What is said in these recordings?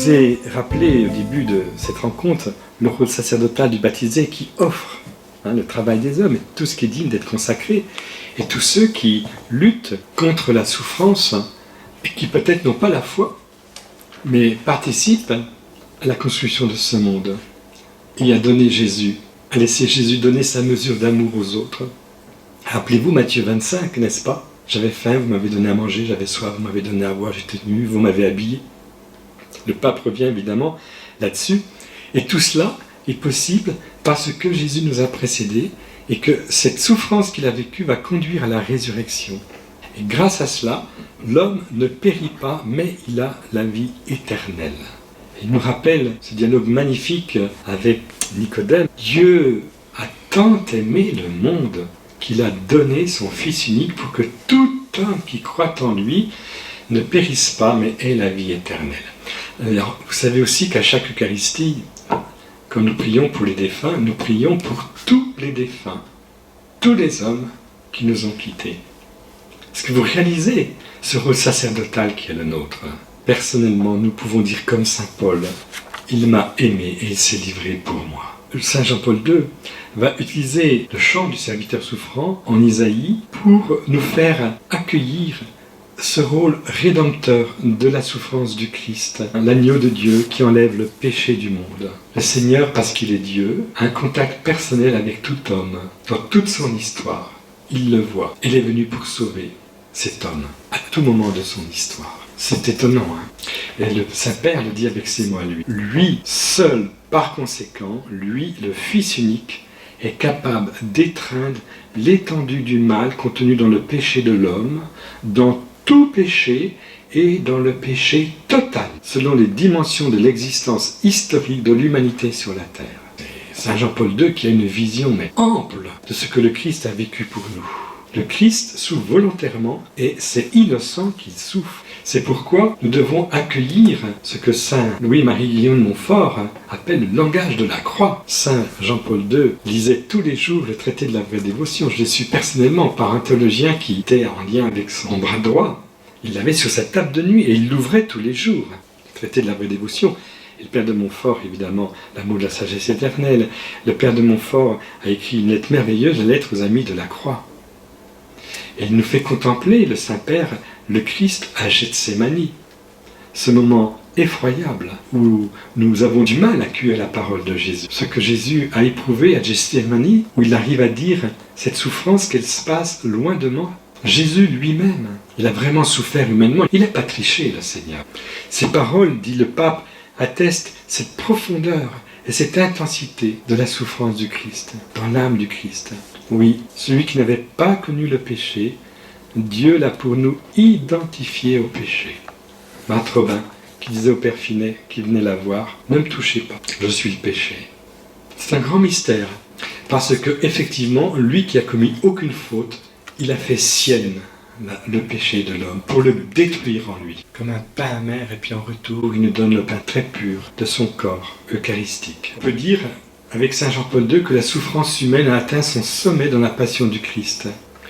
vous ai rappelé au début de cette rencontre le rôle sacerdotal du baptisé qui offre le travail des hommes et tout ce qui est digne d'être consacré, et tous ceux qui luttent contre la souffrance et qui peut-être n'ont pas la foi, mais participent à la construction de ce monde et à donner Jésus, à laisser Jésus donner sa mesure d'amour aux autres. Rappelez-vous Matthieu 25, n'est-ce pas? J'avais faim, vous m'avez donné à manger, j'avais soif, vous m'avez donné à boire, j'étais nu, vous m'avez habillé. Le pape revient évidemment là-dessus. Et tout cela est possible parce que Jésus nous a précédés et que cette souffrance qu'il a vécue va conduire à la résurrection. Et grâce à cela, l'homme ne périt pas, mais il a la vie éternelle. Il nous rappelle ce dialogue magnifique avec Nicodème. Dieu a tant aimé le monde qu'il a donné son Fils unique pour que tout homme qui croit en lui ne périsse pas, mais ait la vie éternelle. Alors, vous savez aussi qu'à chaque Eucharistie, quand nous prions pour les défunts, nous prions pour tous les défunts, tous les hommes qui nous ont quittés. Est-ce que vous réalisez ce rôle sacerdotal qui est le nôtre? Personnellement, nous pouvons dire comme saint Paul, « Il m'a aimé et il s'est livré pour moi ». Saint Jean-Paul II va utiliser le chant du serviteur souffrant en Isaïe pour nous faire accueillir ce rôle rédempteur de la souffrance du Christ, l'agneau de Dieu qui enlève le péché du monde. Le Seigneur, parce qu'il est Dieu, a un contact personnel avec tout homme, dans toute son histoire. Il le voit. Il est venu pour sauver cet homme, à tout moment de son histoire. C'est étonnant, hein? Et le Saint-Père le dit avec ces mots à lui. Lui seul, par conséquent, lui, le Fils unique, est capable d'étreindre l'étendue du mal contenu dans le péché de l'homme, dans tout péché et dans le péché total, selon les dimensions de l'existence historique de l'humanité sur la terre. C'est Saint Jean-Paul II qui a une vision mais ample de ce que le Christ a vécu pour nous. Le Christ souffre volontairement et c'est innocent qu'il souffre. C'est pourquoi nous devons accueillir ce que Saint Louis-Marie Guillaume de Montfort appelle le langage de la croix. Saint Jean-Paul II lisait tous les jours le traité de la vraie dévotion. Je l'ai su personnellement par un théologien qui était en lien avec son bras droit. Il l'avait sur sa table de nuit et il l'ouvrait tous les jours. Le traité de la vraie dévotion. Et le père de Montfort, évidemment, l'amour de la sagesse éternelle. Le père de Montfort a écrit une lettre merveilleuse, la lettre aux amis de la croix. Et il nous fait contempler, le Saint-Père, le Christ à Gethsémani. Ce moment effroyable où nous avons du mal à accueillir la parole de Jésus. Ce que Jésus a éprouvé à Gethsémani, où il arrive à dire cette souffrance qu'elle se passe loin de moi. Jésus lui-même, il a vraiment souffert humainement. Il n'a pas triché, le Seigneur. Ces paroles, dit le pape, attestent cette profondeur et cette intensité de la souffrance du Christ, dans l'âme du Christ. Oui, celui qui n'avait pas connu le péché, Dieu l'a pour nous identifié au péché. Marthe Robin, qui disait au Père Finet, qui venait la voir, « Ne me touchez pas, je suis le péché ». C'est un grand mystère, parce que effectivement, lui qui a commis aucune faute, il a fait sienne le péché de l'homme, pour le détruire en lui, comme un pain amer, et puis en retour, il nous donne le pain très pur de son corps eucharistique. On peut dire, avec Saint Jean-Paul II, que la souffrance humaine a atteint son sommet dans la passion du Christ.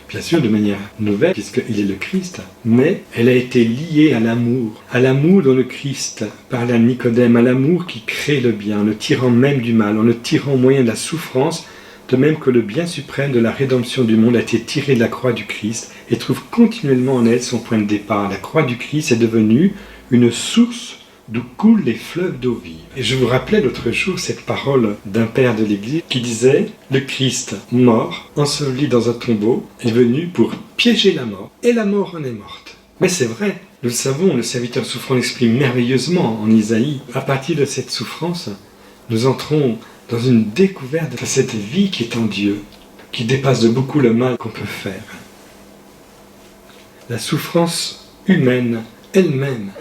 Bien sûr, de manière nouvelle, puisqu'il est le Christ, mais elle a été liée à l'amour dont le Christ parlait à Nicodème, à l'amour qui crée le bien, en le tirant même du mal, en le tirant au moyen de la souffrance, de même que le bien suprême de la rédemption du monde a été tiré de la croix du Christ et trouve continuellement en elle son point de départ. La croix du Christ est devenue une source d'où coulent les fleuves d'eau vive. Et je vous rappelais l'autre jour cette parole d'un père de l'Église qui disait « Le Christ, mort, enseveli dans un tombeau, est venu pour piéger la mort, et la mort en est morte. » Mais c'est vrai, nous le savons, le serviteur souffrant l'exprime merveilleusement en Isaïe. À partir de cette souffrance, nous entrons dans une découverte de cette vie qui est en Dieu, qui dépasse de beaucoup le mal qu'on peut faire. La souffrance humaine elle-même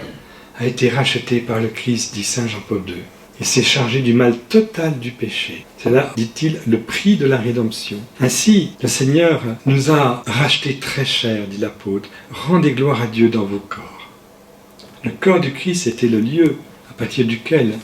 a été rachetée par le Christ, dit Saint Jean-Paul II, et s'est chargé du mal total du péché. C'est là, dit-il, le prix de la rédemption. Ainsi, le Seigneur nous a rachetés très cher, dit l'apôtre. Rendez gloire à Dieu dans vos corps. Le corps du Christ était le lieu à partir duquel,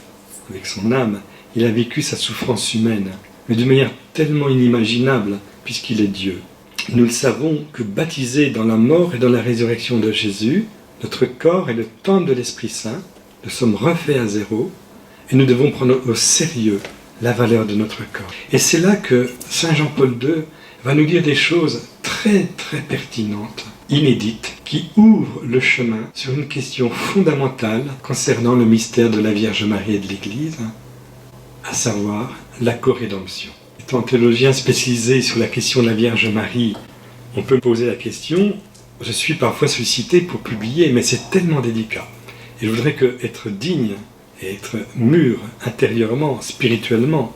avec son âme, il a vécu sa souffrance humaine, mais d'une manière tellement inimaginable, puisqu'il est Dieu. Nous le savons que baptisé dans la mort et dans la résurrection de Jésus, notre corps est le temple de l'Esprit Saint, nous sommes refaits à zéro et nous devons prendre au sérieux la valeur de notre corps. Et c'est là que Saint Jean-Paul II va nous dire des choses très très pertinentes, inédites, qui ouvrent le chemin sur une question fondamentale concernant le mystère de la Vierge Marie et de l'Église, à savoir la corédemption. Étant théologien spécialisé sur la question de la Vierge Marie, on peut poser la question, je suis parfois sollicité pour publier, mais c'est tellement délicat. Et je voudrais être digne et être mûr intérieurement, spirituellement,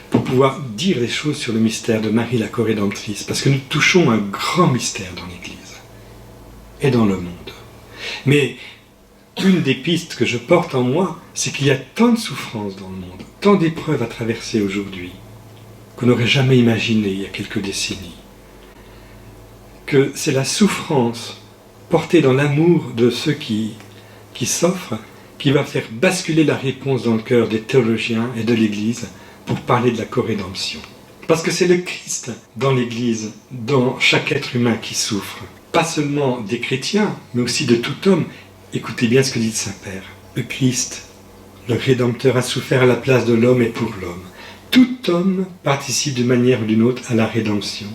pour pouvoir dire les choses sur le mystère de Marie la Corédemptrice, parce que nous touchons un grand mystère dans l'Église et dans le monde. Mais une des pistes que je porte en moi, c'est qu'il y a tant de souffrances dans le monde, tant d'épreuves à traverser aujourd'hui, qu'on n'aurait jamais imaginé il y a quelques décennies. Que c'est la souffrance portée dans l'amour de ceux qui s'offrent qui va faire basculer la réponse dans le cœur des théologiens et de l'Église pour parler de la corédemption. Parce que c'est le Christ dans l'Église, dans chaque être humain qui souffre. Pas seulement des chrétiens, mais aussi de tout homme. Écoutez bien ce que dit le Saint-Père. Le Christ, le Rédempteur, a souffert à la place de l'homme et pour l'homme. Tout homme participe d'une manière ou d'une autre à la rédemption.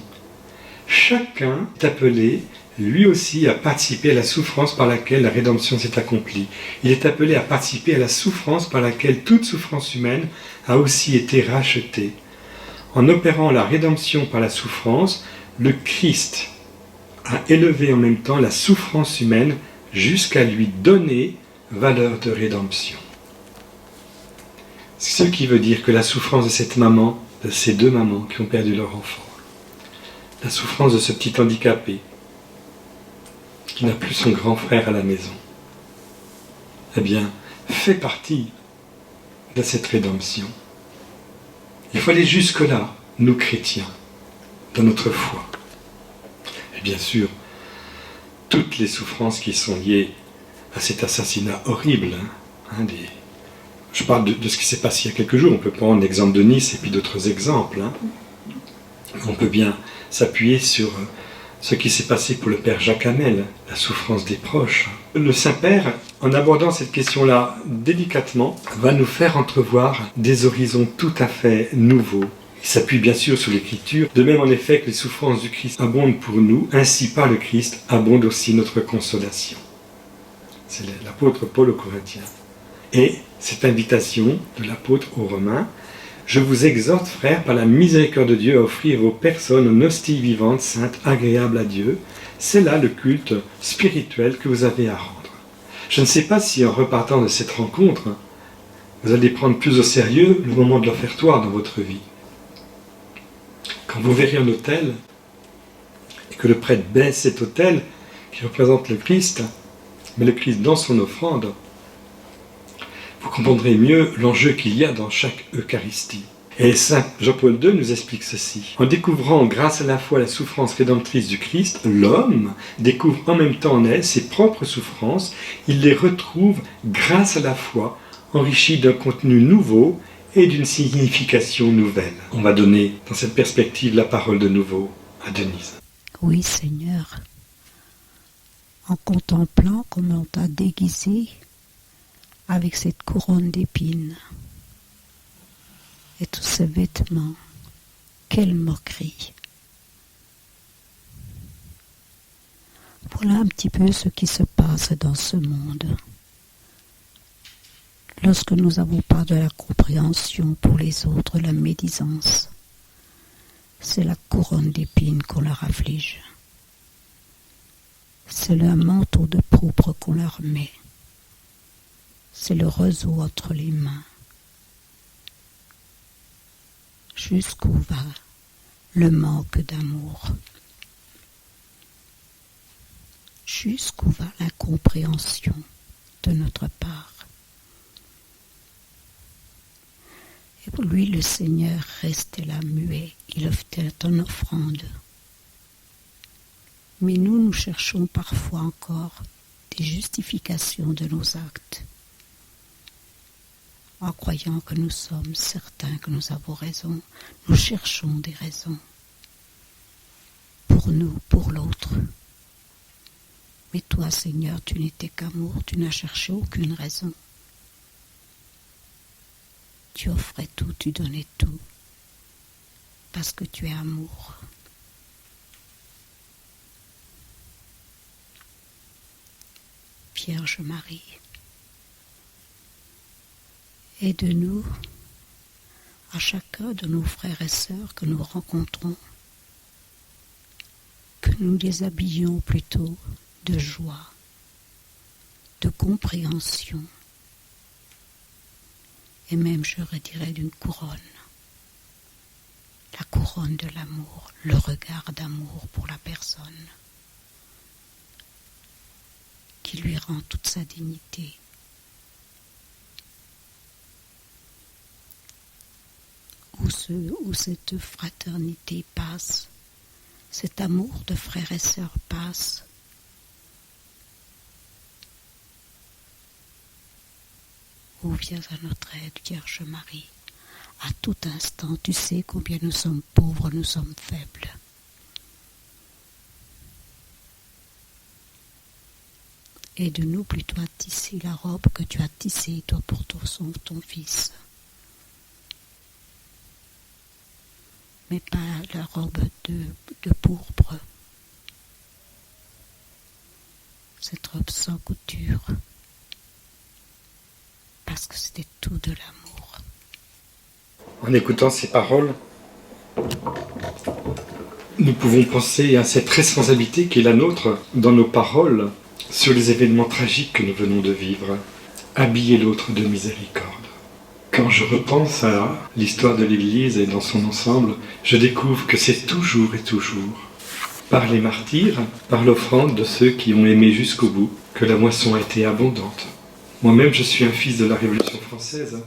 Chacun est appelé, lui aussi, à participer à la souffrance par laquelle la rédemption s'est accomplie. Il est appelé à participer à la souffrance par laquelle toute souffrance humaine a aussi été rachetée. En opérant la rédemption par la souffrance, le Christ a élevé en même temps la souffrance humaine jusqu'à lui donner valeur de rédemption. Ce qui veut dire que la souffrance de cette maman, de ces deux mamans qui ont perdu leur enfant, la souffrance de ce petit handicapé qui n'a plus son grand frère à la maison, eh bien, fait partie de cette rédemption. Il faut aller jusque-là, nous chrétiens, dans notre foi. Et bien sûr, toutes les souffrances qui sont liées à cet assassinat horrible. Je parle de ce qui s'est passé il y a quelques jours. On peut prendre l'exemple de Nice et puis d'autres exemples. On peut bien s'appuyer sur ce qui s'est passé pour le père Jacques Hamel, la souffrance des proches. Le Saint-Père, en abordant cette question-là délicatement, va nous faire entrevoir des horizons tout à fait nouveaux. Il s'appuie bien sûr sur l'Écriture, de même en effet que les souffrances du Christ abondent pour nous, ainsi par le Christ abonde aussi notre consolation. C'est l'apôtre Paul aux Corinthiens. Et cette invitation de l'apôtre aux Romains, je vous exhorte, frères, par la miséricorde de Dieu, à offrir vos personnes une hostie vivante, sainte, agréable à Dieu. C'est là le culte spirituel que vous avez à rendre. Je ne sais pas si en repartant de cette rencontre, vous allez prendre plus au sérieux le moment de l'offertoire dans votre vie. Quand vous verrez un autel, et que le prêtre baisse cet autel qui représente le Christ, mais le Christ dans son offrande, vous comprendrez mieux l'enjeu qu'il y a dans chaque Eucharistie. Et Saint Jean-Paul II nous explique ceci. En découvrant grâce à la foi la souffrance rédemptrice du Christ, l'homme découvre en même temps en elle ses propres souffrances. Il les retrouve grâce à la foi, enrichies d'un contenu nouveau et d'une signification nouvelle. On va donner dans cette perspective la parole de nouveau à Denise. Oui, Seigneur, en contemplant comment on t'a déguisé avec cette couronne d'épines et tous ces vêtements, quelle moquerie. Voilà un petit peu ce qui se passe dans ce monde. Lorsque nous n'avons pas de la compréhension pour les autres, la médisance, c'est la couronne d'épines qu'on leur afflige. C'est le manteau de pourpre qu'on leur met. C'est le roseau entre les mains. Jusqu'où va le manque d'amour? Jusqu'où va l'incompréhension de notre part? Et pour lui, le Seigneur restait là muet. Il offrait en offrande. Mais nous cherchons parfois encore des justifications de nos actes, en croyant que nous sommes certains que nous avons raison. Nous cherchons des raisons pour nous, pour l'autre. Mais toi, Seigneur, tu n'étais qu'amour, tu n'as cherché aucune raison. Tu offrais tout, tu donnais tout, parce que tu es amour. Vierge Marie, aide-nous à chacun de nos frères et sœurs que nous rencontrons, que nous les habillions plutôt de joie, de compréhension, et même, je dirais, d'une couronne. La couronne de l'amour, le regard d'amour pour la personne, qui lui rend toute sa dignité. Où cette fraternité passe, cet amour de frères et sœurs passe, où viens à notre aide, Vierge Marie. À tout instant, tu sais combien nous sommes pauvres, nous sommes faibles. Aide-nous plutôt à tisser la robe que tu as tissée, toi, pour ton Fils. Mais pas la robe de pourpre. Cette robe sans couture. Parce que c'était tout de l'amour. En écoutant ces paroles, nous pouvons penser à cette responsabilité qui est la nôtre dans nos paroles sur les événements tragiques que nous venons de vivre. Habiller l'autre de miséricorde. Quand je repense à l'histoire de l'Église et dans son ensemble, je découvre que c'est toujours et toujours par les martyrs, par l'offrande de ceux qui ont aimé jusqu'au bout, que la moisson a été abondante. Moi-même, je suis un fils de la Révolution française,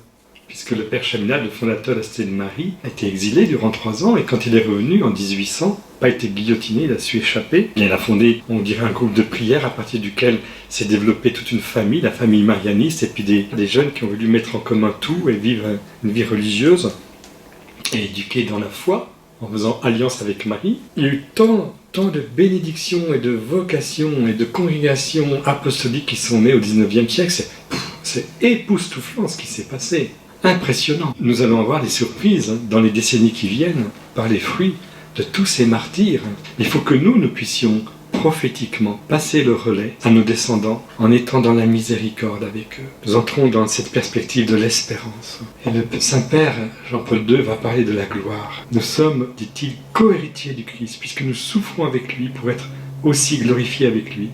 puisque le père Chaminade, le fondateur de la Cité de Marie, a été exilé durant 3 ans, et quand il est revenu en 1800, pas été guillotiné, il a su échapper. Il a fondé, on dirait, un groupe de prière à partir duquel s'est développée toute une famille, la famille marianiste, et puis des jeunes qui ont voulu mettre en commun tout et vivre une vie religieuse, et éduquer dans la foi, en faisant alliance avec Marie. Il y a eu tant de bénédictions et de vocations et de congrégations apostoliques qui sont nées au XIXe siècle. C'est époustouflant ce qui s'est passé. Impressionnant. Nous allons avoir des surprises dans les décennies qui viennent par les fruits de tous ces martyrs. Il faut que nous puissions prophétiquement passer le relais à nos descendants en étant dans la miséricorde avec eux. Nous entrons dans cette perspective de l'espérance. Et le Saint-Père Jean-Paul II va parler de la gloire. Nous sommes, dit-il, co-héritiers du Christ, puisque nous souffrons avec lui pour être aussi glorifiés avec lui.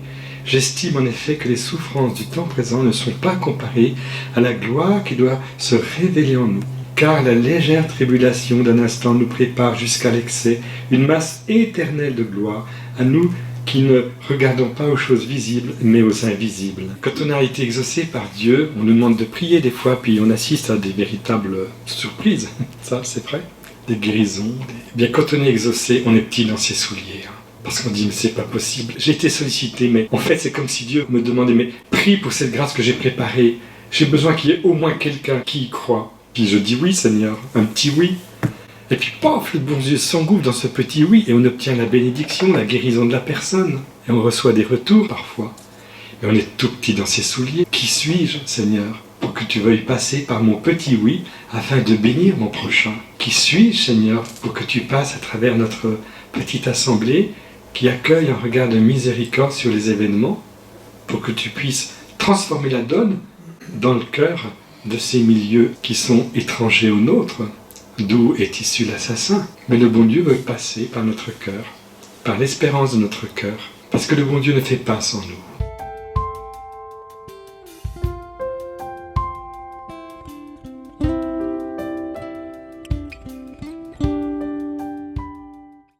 J'estime en effet que les souffrances du temps présent ne sont pas comparées à la gloire qui doit se révéler en nous. Car la légère tribulation d'un instant nous prépare jusqu'à l'excès une masse éternelle de gloire à nous qui ne regardons pas aux choses visibles, mais aux invisibles. Quand on a été exaucé par Dieu, on nous demande de prier des fois, puis on assiste à des véritables surprises. Ça, c'est vrai. Des guérisons. Bien, quand on est exaucé, on est petit dans ses souliers. Parce qu'on dit, mais c'est pas possible. J'ai été sollicité, mais en fait, c'est comme si Dieu me demandait, mais prie pour cette grâce que j'ai préparée. J'ai besoin qu'il y ait au moins quelqu'un qui y croit. Puis je dis oui, Seigneur. Un petit oui. Et puis, paf, le bon Dieu s'engouffre dans ce petit oui, et on obtient la bénédiction, la guérison de la personne. Et on reçoit des retours parfois. Et on est tout petit dans ses souliers. Qui suis-je, Seigneur, pour que tu veuilles passer par mon petit oui, afin de bénir mon prochain? Qui suis-je, Seigneur, pour que tu passes à travers notre petite assemblée, qui accueille un regard de miséricorde sur les événements, pour que tu puisses transformer la donne dans le cœur de ces milieux qui sont étrangers aux nôtres, d'où est issu l'assassin. Mais le bon Dieu veut passer par notre cœur, par l'espérance de notre cœur, parce que le bon Dieu ne fait pas sans nous.